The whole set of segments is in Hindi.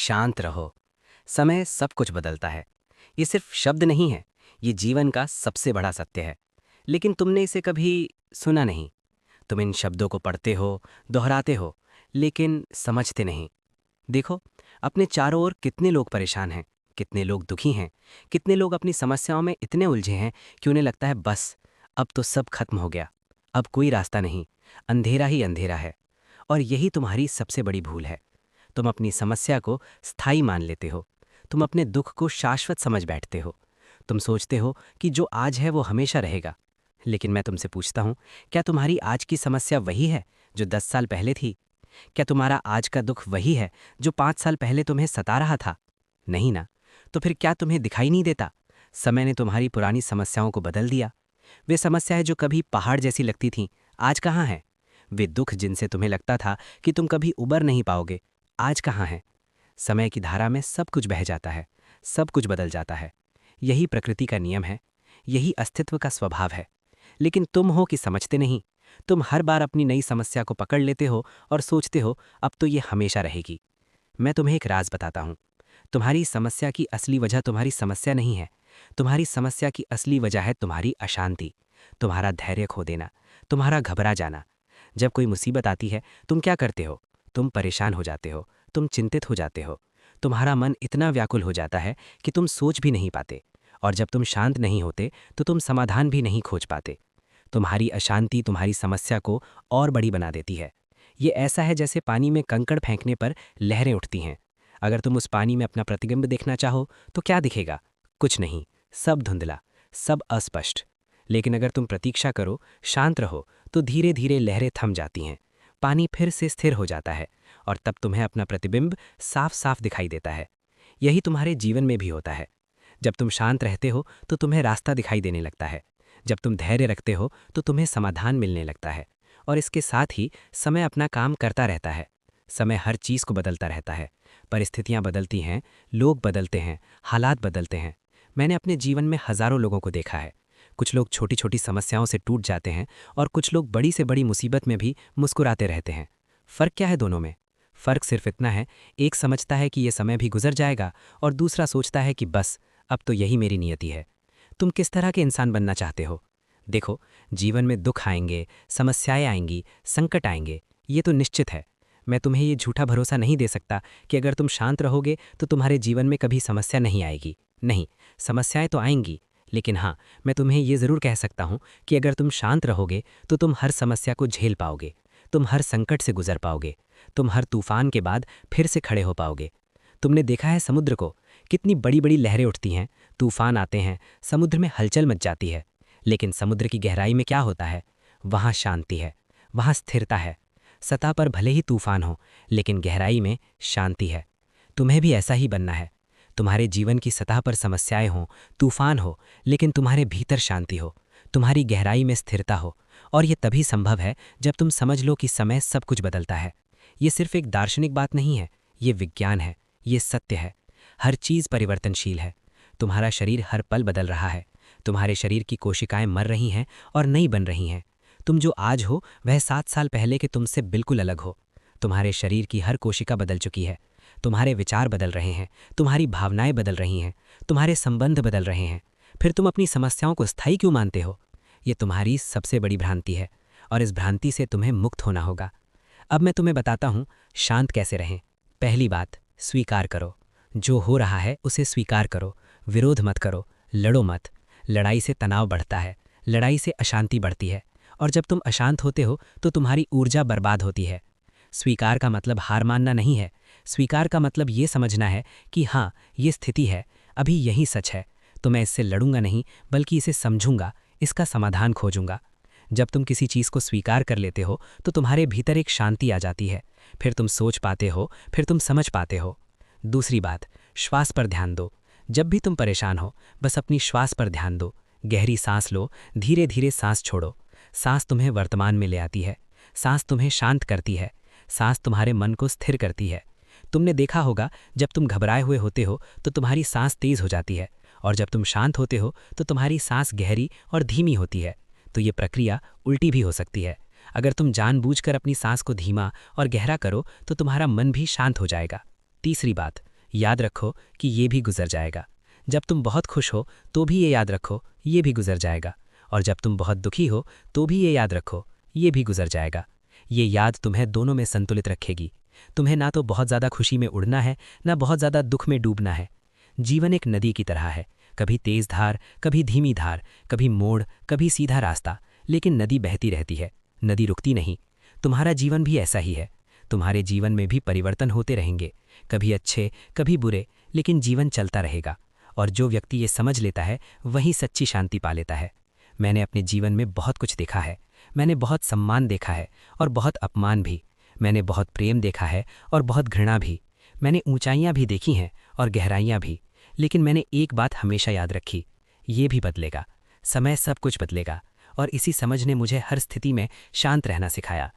शांत रहो। समय सब कुछ बदलता है। ये सिर्फ शब्द नहीं है, ये जीवन का सबसे बड़ा सत्य है। लेकिन तुमने इसे कभी सुना नहीं। तुम इन शब्दों को पढ़ते हो, दोहराते हो, लेकिन समझते नहीं। देखो, अपने चारों ओर कितने लोग परेशान हैं, कितने लोग दुखी हैं, कितने लोग अपनी समस्याओं में इतने उलझे हैं कि उन्हें लगता है बस अब तो सब खत्म हो गया, अब कोई रास्ता नहीं, अंधेरा ही अंधेरा है। और यही तुम्हारी सबसे बड़ी भूल है। तुम अपनी समस्या को स्थायी मान लेते हो। तुम अपने दुख को शाश्वत समझ बैठते हो। तुम सोचते हो कि जो आज है वो हमेशा रहेगा। लेकिन मैं तुमसे पूछता हूँ, क्या तुम्हारी आज की समस्या वही है जो 10 साल पहले थी? क्या तुम्हारा आज का दुख वही है जो 5 साल पहले तुम्हें सता रहा था? नहीं ना। तो फिर क्या तुम्हें दिखाई नहीं देता? समय ने तुम्हारी पुरानी समस्याओं को बदल दिया। वे समस्याएं जो कभी पहाड़ जैसी लगती थीं, आज कहाँ हैं? वे दुख जिनसे तुम्हें लगता था कि तुम कभी उबर नहीं पाओगे, आज कहाँ हैं? समय की धारा में सब कुछ बह जाता है, सब कुछ बदल जाता है। यही प्रकृति का नियम है, यही अस्तित्व का स्वभाव है। लेकिन तुम हो कि समझते नहीं। तुम हर बार अपनी नई समस्या को पकड़ लेते हो और सोचते हो अब तो ये हमेशा रहेगी। मैं तुम्हें एक राज बताता हूँ। तुम्हारी समस्या की असली वजह तुम्हारी समस्या नहीं है। तुम्हारी समस्या की असली वजह है तुम्हारी अशांति, तुम्हारा धैर्य खो देना, तुम्हारा घबरा जाना। जब कोई मुसीबत आती है, तुम क्या करते हो? तुम परेशान हो जाते हो, तुम चिंतित हो जाते हो। तुम्हारा मन इतना व्याकुल हो जाता है कि तुम सोच भी नहीं पाते। और जब तुम शांत नहीं होते तो तुम समाधान भी नहीं खोज पाते। तुम्हारी अशांति तुम्हारी समस्या को और बड़ी बना देती है। ये ऐसा है जैसे पानी में कंकड़ फेंकने पर लहरें उठती हैं। अगर तुम उस पानी में अपना प्रतिबिंब देखना चाहो तो क्या दिखेगा? कुछ नहीं, सब धुंधला, सब अस्पष्ट। लेकिन अगर तुम प्रतीक्षा करो, शांत रहो, तो धीरे धीरे लहरें थम जाती हैं, पानी फिर से स्थिर हो जाता है और तब तुम्हें अपना प्रतिबिंब साफ साफ दिखाई देता है। यही तुम्हारे जीवन में भी होता है। जब तुम शांत रहते हो तो तुम्हें रास्ता दिखाई देने लगता है। जब तुम धैर्य रखते हो तो तुम्हें समाधान मिलने लगता है। और इसके साथ ही समय अपना काम करता रहता है। समय हर चीज़ को बदलता रहता है। परिस्थितियाँ बदलती हैं, लोग बदलते हैं, हालात बदलते हैं। मैंने अपने जीवन में हज़ारों लोगों को देखा है। कुछ लोग छोटी छोटी समस्याओं से टूट जाते हैं और कुछ लोग बड़ी से बड़ी मुसीबत में भी मुस्कुराते रहते हैं। फ़र्क क्या है दोनों में? फ़र्क सिर्फ इतना है, एक समझता है कि ये समय भी गुजर जाएगा और दूसरा सोचता है कि बस अब तो यही मेरी नियति है। तुम किस तरह के इंसान बनना चाहते हो? देखो, जीवन में दुख आएंगे, समस्याएं आएंगी, संकट आएंगे, ये तो निश्चित है। मैं तुम्हें ये झूठा भरोसा नहीं दे सकता कि अगर तुम शांत रहोगे तो तुम्हारे जीवन में कभी समस्या नहीं आएगी। नहीं, समस्याएं तो आएंगी, लेकिन हाँ, मैं तुम्हें ये ज़रूर कह सकता हूँ कि अगर तुम शांत रहोगे तो तुम हर समस्या को झेल पाओगे, तुम हर संकट से गुजर पाओगे, तुम हर तूफान के बाद फिर से खड़े हो पाओगे। तुमने देखा है समुद्र को, कितनी बड़ी बड़ी लहरें उठती हैं, तूफान आते हैं, समुद्र में हलचल मच जाती है। लेकिन समुद्र की गहराई में क्या होता है? वहाँ शांति है, वहाँ स्थिरता है। सतह पर भले ही तूफान हो, लेकिन गहराई में शांति है। तुम्हें भी ऐसा ही बनना है। तुम्हारे जीवन की सतह पर समस्याएं हों, तूफान हो, लेकिन तुम्हारे भीतर शांति हो, तुम्हारी गहराई में स्थिरता हो। और ये तभी संभव है जब तुम समझ लो कि समय सब कुछ बदलता है। ये सिर्फ एक दार्शनिक बात नहीं है, ये विज्ञान है, ये सत्य है। हर चीज़ परिवर्तनशील है। तुम्हारा शरीर हर पल बदल रहा है। तुम्हारे शरीर की कोशिकाएं मर रही हैं और नई बन रही हैं। तुम जो आज हो वह 7 साल पहले के तुमसे बिल्कुल अलग हो। तुम्हारे शरीर की हर कोशिका बदल चुकी है। तुम्हारे विचार बदल रहे हैं, तुम्हारी भावनाएं बदल रही हैं, तुम्हारे संबंध बदल रहे हैं। फिर तुम अपनी समस्याओं को स्थायी क्यों मानते हो? ये तुम्हारी सबसे बड़ी भ्रांति है और इस भ्रांति से तुम्हें मुक्त होना होगा। अब मैं तुम्हें बताता हूँ शांत कैसे रहें। पहली बात, स्वीकार करो। जो हो रहा है उसे स्वीकार करो। विरोध मत करो, लड़ो मत। लड़ाई से तनाव बढ़ता है, लड़ाई से अशांति बढ़ती है। और जब तुम अशांत होते हो तो तुम्हारी ऊर्जा बर्बाद होती है। स्वीकार का मतलब हार मानना नहीं है। स्वीकार का मतलब ये समझना है कि हाँ, ये स्थिति है, अभी यही सच है, तो मैं इससे लड़ूंगा नहीं, बल्कि इसे समझूंगा, इसका समाधान खोजूंगा। जब तुम किसी चीज़ को स्वीकार कर लेते हो तो तुम्हारे भीतर एक शांति आ जाती है। फिर तुम सोच पाते हो, फिर तुम समझ पाते हो। दूसरी बात, श्वास पर ध्यान दो। जब भी तुम परेशान हो, बस अपनी श्वास पर ध्यान दो। गहरी सांस लो, धीरे धीरे सांस छोड़ो। सांस तुम्हें वर्तमान में ले आती है, सांस तुम्हें शांत करती है, सांस तुम्हारे मन को स्थिर करती है। तुमने देखा होगा, जब तुम घबराए हुए होते हो तो तुम्हारी सांस तेज हो जाती है, और जब तुम शांत होते हो तो तुम्हारी सांस गहरी और धीमी होती है। तो ये प्रक्रिया उल्टी भी हो सकती है। अगर तुम जानबूझकर अपनी सांस को धीमा और गहरा करो तो तुम्हारा मन भी शांत हो जाएगा। तीसरी बात, याद रखो कि ये भी गुजर जाएगा। जब तुम बहुत खुश हो तो भी ये याद रखो ये भी गुजर जाएगा, और जब तुम बहुत दुखी हो तो भी ये याद रखो ये भी गुजर जाएगा। ये याद तुम्हें दोनों में संतुलित रखेगी। तुम्हें ना तो बहुत ज़्यादा खुशी में उड़ना है, ना बहुत ज़्यादा दुख में डूबना है। जीवन एक नदी की तरह है, कभी तेज धार, कभी धीमी धार, कभी मोड़, कभी सीधा रास्ता, लेकिन नदी बहती रहती है, नदी रुकती नहीं। तुम्हारा जीवन भी ऐसा ही है। तुम्हारे जीवन में भी परिवर्तन होते रहेंगे, कभी अच्छे कभी बुरे, लेकिन जीवन चलता रहेगा। और जो व्यक्ति ये समझ लेता है वही सच्ची शांति पा लेता है। मैंने अपने जीवन में बहुत कुछ देखा है। मैंने बहुत सम्मान देखा है और बहुत अपमान भी। मैंने बहुत प्रेम देखा है और बहुत घृणा भी। मैंने ऊंचाइयां भी देखी हैं और गहराइयां भी। लेकिन मैंने एक बात हमेशा याद रखी, ये भी बदलेगा, समय सब कुछ बदलेगा। और इसी समझ ने मुझे हर स्थिति में शांत रहना सिखाया।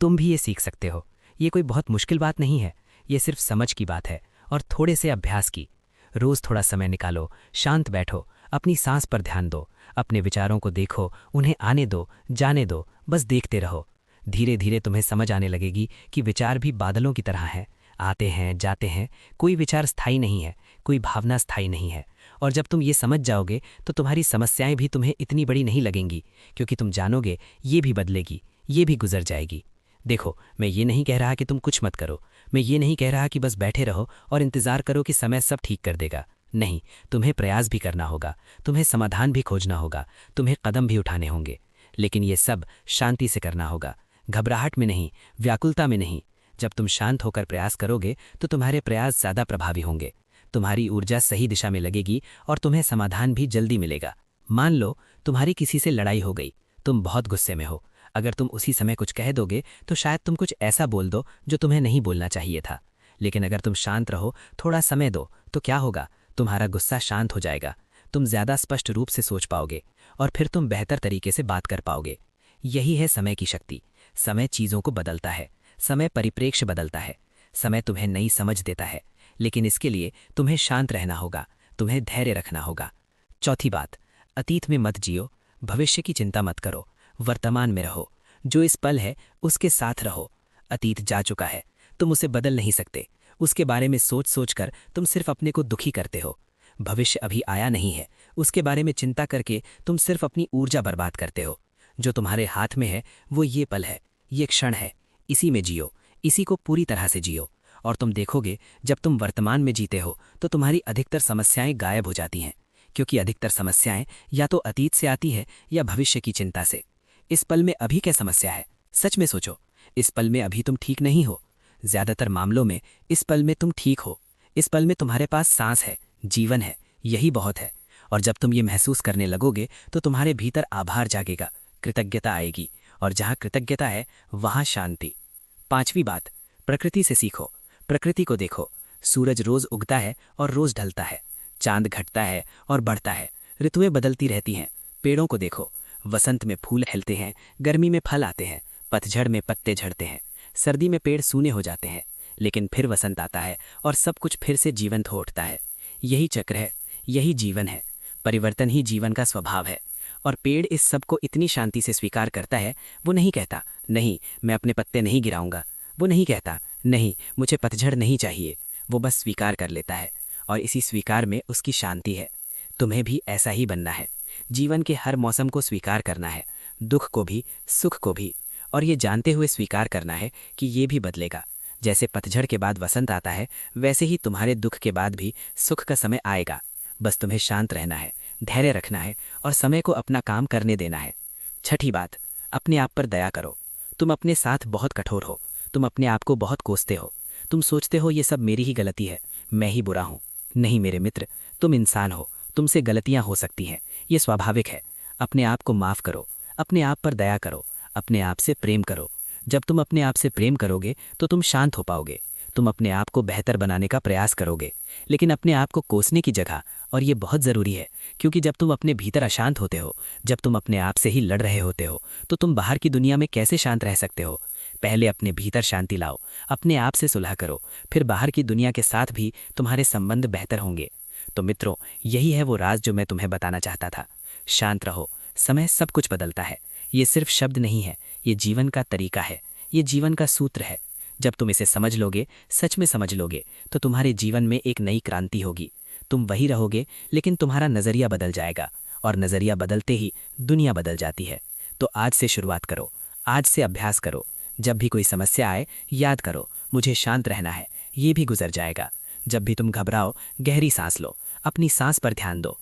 तुम भी ये सीख सकते हो। ये कोई बहुत मुश्किल बात नहीं है, ये सिर्फ समझ की बात है और थोड़े से अभ्यास की। रोज थोड़ा समय निकालो, शांत बैठो, अपनी सांस पर ध्यान दो, अपने विचारों को देखो, उन्हें आने दो, जाने दो, बस देखते रहो। धीरे धीरे तुम्हें समझ आने लगेगी कि विचार भी बादलों की तरह हैं, आते हैं जाते हैं। कोई विचार स्थायी नहीं है, कोई भावना स्थायी नहीं है। और जब तुम ये समझ जाओगे तो तुम्हारी समस्याएं भी तुम्हें इतनी बड़ी नहीं लगेंगी, क्योंकि तुम जानोगे ये भी बदलेगी, ये भी गुजर जाएगी। देखो, मैं ये नहीं कह रहा कि तुम कुछ मत करो, मैं ये नहीं कह रहा कि बस बैठे रहो और इंतजार करो कि समय सब ठीक कर देगा। नहीं, तुम्हें प्रयास भी करना होगा, तुम्हें समाधान भी खोजना होगा, तुम्हें कदम भी उठाने होंगे। लेकिन ये सब शांति से करना होगा, घबराहट में नहीं, व्याकुलता में नहीं। जब तुम शांत होकर प्रयास करोगे तो तुम्हारे प्रयास ज़्यादा प्रभावी होंगे, तुम्हारी ऊर्जा सही दिशा में लगेगी और तुम्हें समाधान भी जल्दी मिलेगा। मान लो तुम्हारी किसी से लड़ाई हो गई, तुम बहुत गुस्से में हो। अगर तुम उसी समय कुछ कह दोगे तो शायद तुम कुछ ऐसा बोल दो जो तुम्हें नहीं बोलना चाहिए था। लेकिन अगर तुम शांत रहो, थोड़ा समय दो, तो क्या होगा, तुम्हारा गुस्सा शांत हो जाएगा, तुम ज़्यादा स्पष्ट रूप से सोच पाओगे और फिर तुम बेहतर तरीके से बात कर पाओगे। यही है समय की शक्ति। समय चीज़ों को बदलता है, समय परिप्रेक्ष्य बदलता है, समय तुम्हें नई समझ देता है। लेकिन इसके लिए तुम्हें शांत रहना होगा, तुम्हें धैर्य रखना होगा। चौथी बात, अतीत में मत जियो, भविष्य की चिंता मत करो, वर्तमान में रहो। जो इस पल है उसके साथ रहो। अतीत जा चुका है, तुम उसे बदल नहीं सकते। उसके बारे में सोच सोच कर तुम सिर्फ अपने को दुखी करते हो। भविष्य अभी आया नहीं है, उसके बारे में चिंता करके तुम सिर्फ अपनी ऊर्जा बर्बाद करते हो। जो तुम्हारे हाथ में है वो ये पल है, ये क्षण है, इसी में जियो, इसी को पूरी तरह से जियो। और तुम देखोगे जब तुम वर्तमान में जीते हो तो तुम्हारी अधिकतर समस्याएं गायब हो जाती हैं, क्योंकि अधिकतर समस्याएं या तो अतीत से आती है या भविष्य की चिंता से। इस पल में अभी क्या समस्या है, सच में सोचो। इस पल में अभी तुम ठीक नहीं हो। ज्यादातर मामलों में इस पल में तुम ठीक हो। इस पल में तुम्हारे पास सांस है, जीवन है, यही बहुत है। और जब तुम ये महसूस करने लगोगे तो तुम्हारे भीतर आभार जागेगा, कृतज्ञता आएगी, और जहाँ कृतज्ञता है वहाँ शांति। पांचवी बात, प्रकृति से सीखो, प्रकृति को देखो। सूरज रोज उगता है और रोज ढलता है, चांद घटता है और बढ़ता है, ऋतुएं बदलती रहती हैं। पेड़ों को देखो, वसंत में फूल खिलते हैं, गर्मी में फल आते हैं, पतझड़ में पत्ते झड़ते हैं, सर्दी में पेड़ सूने हो जाते हैं, लेकिन फिर वसंत आता है और सब कुछ फिर से जीवंत हो उठता है। यही चक्र है, यही जीवन है। परिवर्तन ही जीवन का स्वभाव है। और पेड़ इस सब को इतनी शांति से स्वीकार करता है। वो नहीं कहता, नहीं मैं अपने पत्ते नहीं गिराऊंगा। वो नहीं कहता, नहीं मुझे पतझड़ नहीं चाहिए। वो बस स्वीकार कर लेता है, और इसी स्वीकार में उसकी शांति है। तुम्हें भी ऐसा ही बनना है। जीवन के हर मौसम को स्वीकार करना है, दुख को भी, सुख को भी। और ये जानते हुए स्वीकार करना है कि ये भी बदलेगा। जैसे पतझड़ के बाद वसंत आता है, वैसे ही तुम्हारे दुख के बाद भी सुख का समय आएगा। बस तुम्हें शांत रहना है, धैर्य रखना है और समय को अपना काम करने देना है। छठी बात, अपने आप पर दया करो। तुम अपने साथ बहुत कठोर हो, तुम अपने आप को बहुत कोसते हो। तुम सोचते हो ये सब मेरी ही गलती है, मैं ही बुरा हूँ। नहीं मेरे मित्र, तुम इंसान हो, तुमसे गलतियां हो सकती हैं, ये स्वाभाविक है। अपने आप को माफ करो, अपने आप पर दया करो, अपने आप से प्रेम करो। जब तुम अपने आप से प्रेम करोगे तो तुम शांत हो पाओगे। तुम अपने आप को बेहतर बनाने का प्रयास करोगे, लेकिन अपने आप को कोसने की जगह। और ये बहुत ज़रूरी है, क्योंकि जब तुम अपने भीतर अशांत होते हो, जब तुम अपने आप से ही लड़ रहे होते हो, तो तुम बाहर की दुनिया में कैसे शांत रह सकते हो। पहले अपने भीतर शांति लाओ, अपने आप से सुलह करो, फिर बाहर की दुनिया के साथ भी तुम्हारे संबंध बेहतर होंगे। तो मित्रों, यही है वो राज जो मैं तुम्हें बताना चाहता था। शांत रहो, समय सब कुछ बदलता है। ये सिर्फ शब्द नहीं है, ये जीवन का तरीका है, ये जीवन का सूत्र है। जब तुम इसे समझ लोगे, सच में समझ लोगे, तो तुम्हारे जीवन में एक नई क्रांति होगी। तुम वही रहोगे, लेकिन तुम्हारा नज़रिया बदल जाएगा, और नज़रिया बदलते ही दुनिया बदल जाती है। तो आज से शुरुआत करो, आज से अभ्यास करो। जब भी कोई समस्या आए, याद करो, मुझे शांत रहना है, ये भी गुजर जाएगा। जब भी तुम घबराओ, गहरी सांस लो, अपनी सांस पर ध्यान दो,